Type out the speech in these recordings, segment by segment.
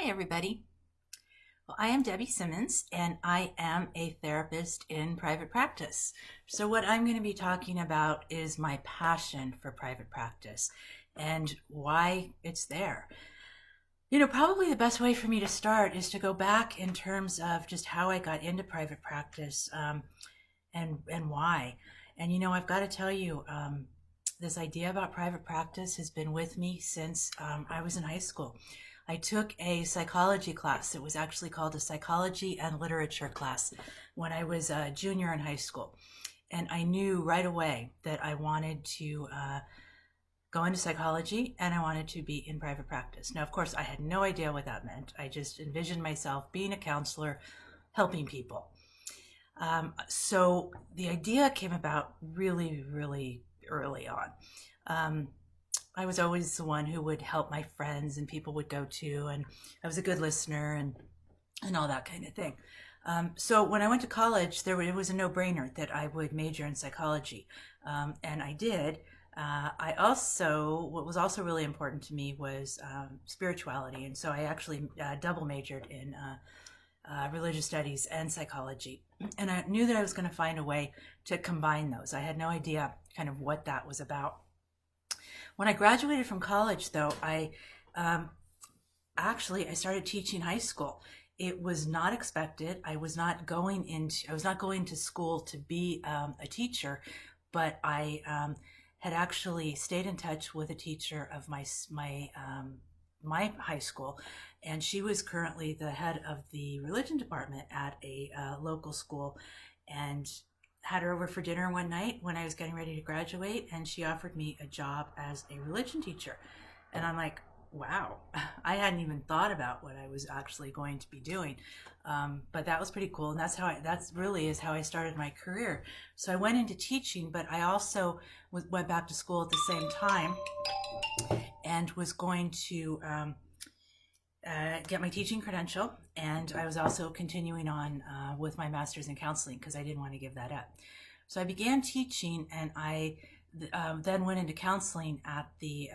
Hi, everybody. Well, I am Debby Simmons, and I am a therapist in private practice. So, what I'm going to be talking about is my passion for private practice and why it's there. Probably the best way for me to start is to go back in terms of just how I got into private practice and why. And, I've got to tell you, this idea about private practice has been with me since I was in high school. I took a psychology class. It was actually called a psychology and literature class when I was a junior in high school. And I knew right away that I wanted to go into psychology and I wanted to be in private practice. Now, of course, I had no idea what that meant. I just envisioned myself being a counselor, helping people. So the idea came about really, really early on. I was always the one who would help my friends and people would go to, and I was a good listener and all that kind of thing. So when I went to college, it was a no-brainer that I would major in psychology, and I did. What was also really important to me was spirituality, and so I actually double majored in religious studies and psychology. And I knew that I was going to find a way to combine those. I had no idea kind of what that was about. When I graduated from college, though, I started teaching high school. It was not expected. I was not going to school to be a teacher, but I had actually stayed in touch with a teacher of my high school, and she was currently the head of the religion department at a local school, and had her over for dinner one night when I was getting ready to graduate, and she offered me a job as a religion teacher. And I'm like, wow, I hadn't even thought about what I was actually going to be doing. But that was pretty cool. And that's really is how I started my career. So I went into teaching, but I also went back to school at the same time and was going to get my teaching credential, and I was also continuing on with my master's in counseling because I didn't want to give that up. So I began teaching, and I then went into counseling at the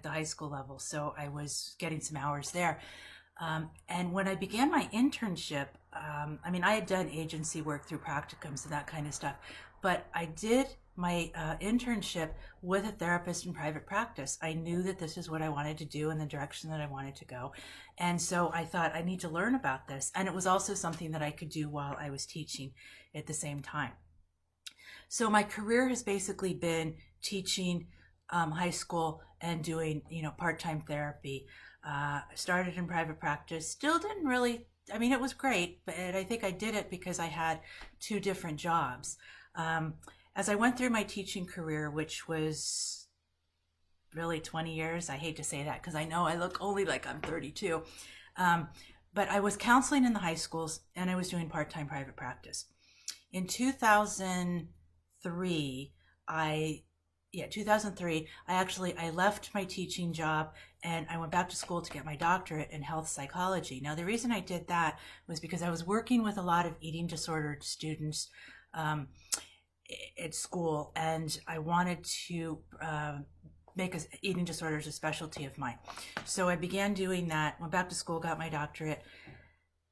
high school level. So I was getting some hours there. And when I began my internship, I had done agency work through practicums and that kind of stuff, but I did my internship with a therapist in private practice. I knew that this is what I wanted to do and the direction that I wanted to go. And so I thought I need to learn about this. And it was also something that I could do while I was teaching at the same time. So my career has basically been teaching high school and doing, part-time therapy. Started in private practice, still didn't really, it was great, but I think I did it because I had two different jobs. As I went through my teaching career, which was really 20 years, I hate to say that because I know I look only like I'm 32, but I was counseling in the high schools and I was doing part-time private practice. In 2003, I left my teaching job and I went back to school to get my doctorate in health psychology. Now, the reason I did that was because I was working with a lot of eating disordered students at school, and I wanted to make eating disorders a specialty of mine. So I began doing that, went back to school, got my doctorate,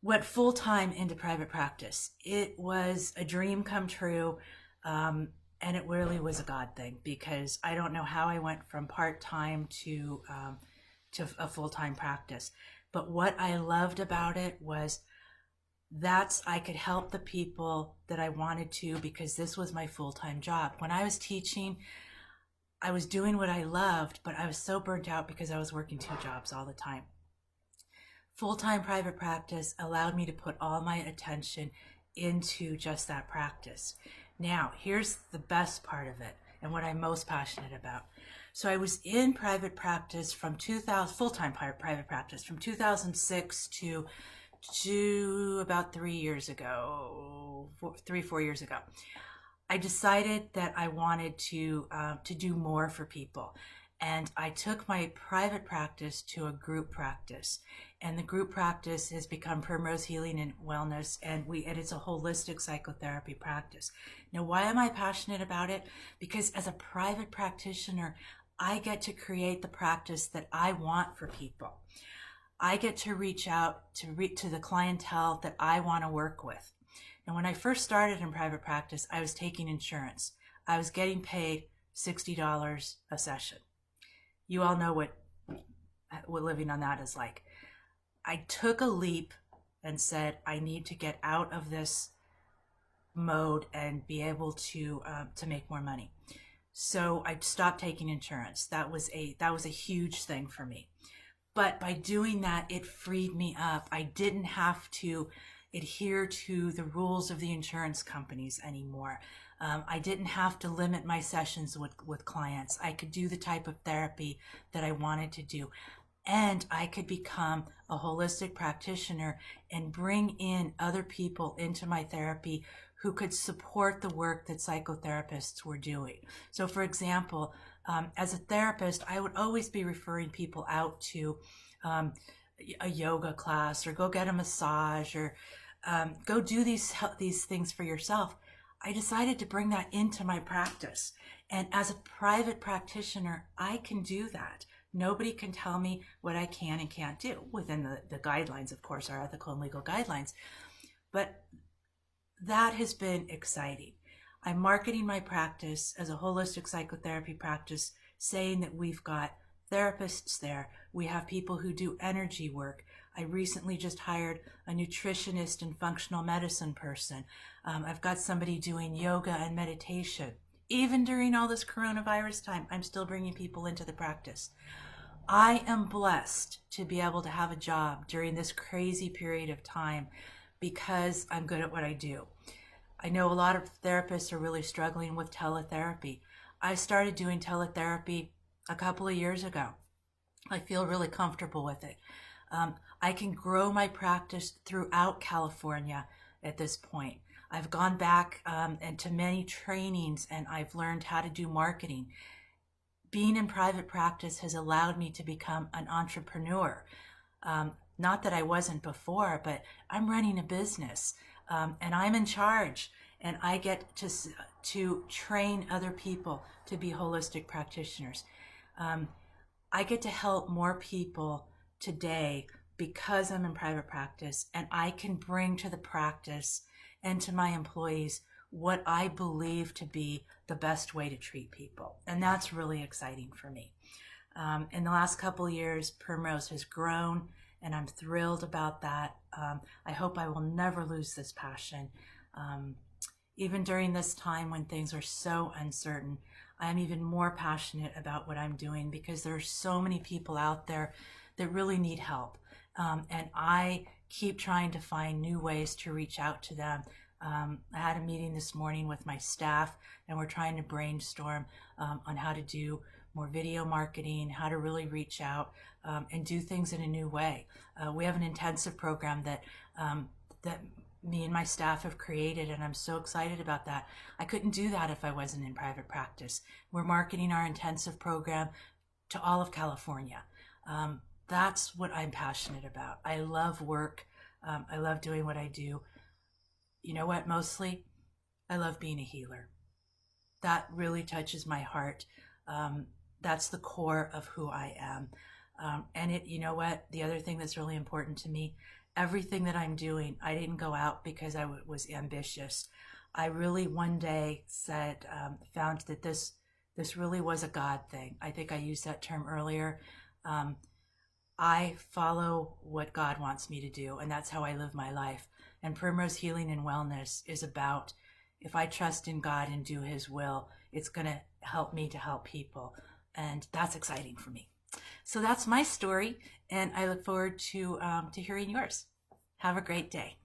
went full-time into private practice. It was a dream come true. And it really was a God thing because I don't know how I went from part-time to a full-time practice. But what I loved about it was I could help the people that I wanted to because this was my full-time job. When I was teaching, I was doing what I loved, but I was so burnt out because I was working two jobs all the time. Full-time private practice allowed me to put all my attention into just that practice. Now, here's the best part of it and what I'm most passionate about. So I was in private practice full-time private practice from 2006 to about 4 years ago. I decided that I wanted to do more for people. And I took my private practice to a group practice. And the group practice has become Primrose Healing and Wellness, and it's a holistic psychotherapy practice. Now, why am I passionate about it? Because as a private practitioner, I get to create the practice that I want for people. I get to reach out to the clientele that I want to work with. And when I first started in private practice, I was taking insurance. I was getting paid $60 a session. You all know what living on that is like. I took a leap and said, I need to get out of this mode and be able to make more money. So I stopped taking insurance. That was a huge thing for me. But by doing that, it freed me up. I didn't have to adhere to the rules of the insurance companies anymore. I didn't have to limit my sessions with clients. I could do the type of therapy that I wanted to do. And I could become a holistic practitioner and bring in other people into my therapy who could support the work that psychotherapists were doing. So for example, as a therapist, I would always be referring people out to a yoga class, or go get a massage, or go do these things for yourself. I decided to bring that into my practice. And as a private practitioner, I can do that. Nobody can tell me what I can and can't do within the guidelines, of course, our ethical and legal guidelines. But that has been exciting. I'm marketing my practice as a holistic psychotherapy practice, saying that we've got therapists there. We have people who do energy work. I recently just hired a nutritionist and functional medicine person. I've got somebody doing yoga and meditation. Even during all this coronavirus time, I'm still bringing people into the practice. I am blessed to be able to have a job during this crazy period of time because I'm good at what I do. I know a lot of therapists are really struggling with teletherapy. I started doing teletherapy a couple of years ago. I feel really comfortable with it. I can grow my practice throughout California at this point. I've gone back and to many trainings, and I've learned how to do marketing. Being in private practice has allowed me to become an entrepreneur. Not that I wasn't before, but I'm running a business, and I'm in charge, and I get to train other people to be holistic practitioners. I get to help more people today because I'm in private practice, and I can bring to the practice and to my employees what I believe to be the best way to treat people. And that's really exciting for me. In the last couple of years, Primrose has grown, and I'm thrilled about that. I hope I will never lose this passion. Even during this time when things are so uncertain, I am even more passionate about what I'm doing because there are so many people out there that really need help. And I keep trying to find new ways to reach out to them. I had a meeting this morning with my staff, and we're trying to brainstorm on how to do more video marketing, how to really reach out and do things in a new way. We have an intensive program that me and my staff have created, and I'm so excited about that. I couldn't do that if I wasn't in private practice. We're marketing our intensive program to all of California. That's what I'm passionate about. I love work. I love doing what I do. You know what? Mostly, I love being a healer. That really touches my heart. That's the core of who I am. And you know what? The other thing that's really important to me, everything that I'm doing, I didn't go out because I was ambitious. I really one day found that this really was a God thing. I think I used that term earlier. I follow what God wants me to do, and that's how I live my life. And Primrose Healing and Wellness is about, if I trust in God and do His will, it's going to help me to help people. And that's exciting for me. So that's my story, and I look forward to hearing yours. Have a great day.